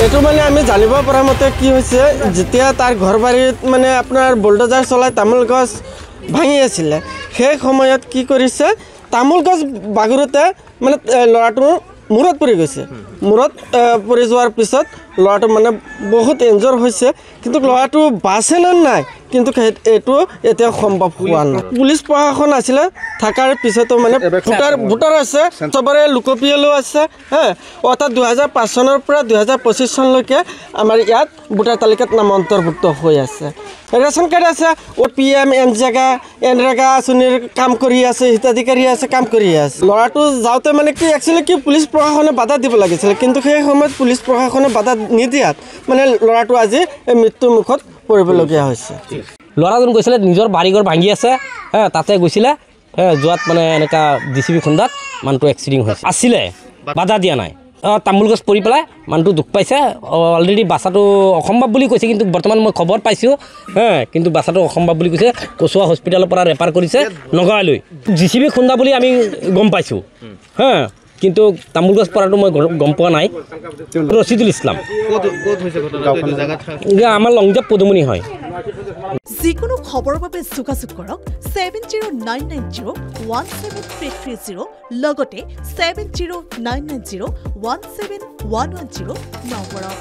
এইটো মানে আমি জানিব পৰা মতে কি হৈছে যেতিয়া তাৰ ঘৰ বাৰীত মানে আপোনাৰ বুলডোজাৰ চলাই তামোল গছ ভাঙি আছিলে সেই সময়ত কি কৰিছে তামোল গছ বাগৰুতে মানে ল'ৰাটো মূৰত পৰি গৈছে মূৰত পৰি যোৱাৰ পিছত ল'ৰাটো মানে বহুত ইনজৰ হৈছে কিন্তু ল'ৰাটো বাচে নে নাই কিন্তু এইটো এতিয়া সম্ভৱ হোৱা নাই পুলিচ প্ৰশাসন আছিলে থকাৰ পিছতো মানে ভোটাৰ আছে চবৰে লোকপ্ৰিয়লো আছে অৰ্থাৎ 2005 চনৰ পৰা 2025 চনলৈকে আমাৰ ইয়াত ভোটাৰ তালিকাত নাম অন্তৰ্ভুক্ত হৈ আছে ৰেচন কাৰ্ড আছে PM এনৰেগা আঁচনিৰ কাম কৰি আছে হিতাধিকাৰী আছে কাম কৰি আছে ল'ৰাটো যাওঁতে মানে কি একচুৱেলি কি পুলিচ প্ৰশাসনে বাধা দিব লাগিছিল কিন্তু সেই সময়ত পুলিচ প্ৰশাসনে বাধা নিদিয়াত মানে ল'ৰাটো আজি মৃত্যুৰ মুখত পৰিবলগীয়া হৈছে ল'ৰাজন গৈছিলে নিজৰ বাৰীঘৰ ভাঙি আছে তাতে গৈছিলে যোৱাত মানে এনেকুৱা JCB খুন্দাত মানুহটো এক্সিডেণ্ট হৈছে আছিলে বাধা দিয়া নাই তামোল গছ পৰি পেলাই মানুহটো দুখ পাইছে অলৰেডি বাচ্চাটো অসম্ভৱ বুলি কৈছে কিন্তু বৰ্তমান মই খবৰ পাইছোঁ কিন্তু বাচ্চাটো অসম্ভৱ বুলি কৈছে কচুৱা হস্পিটেলৰ পৰা ৰেফাৰ কৰিছে নগাঁৱলৈ JCB খুন্দা বুলি আমি গম পাইছোঁ কিন্তু তামোল গছ পৰাটো মই গম পোৱা নাই ৰচিদুল ইছলাম আমাৰ লংজাপ পদুমনি হয় যিকোনো খবৰৰ বাবে যোগাযোগ কৰক 7099017330 লগতে 7099017110 নম্বৰত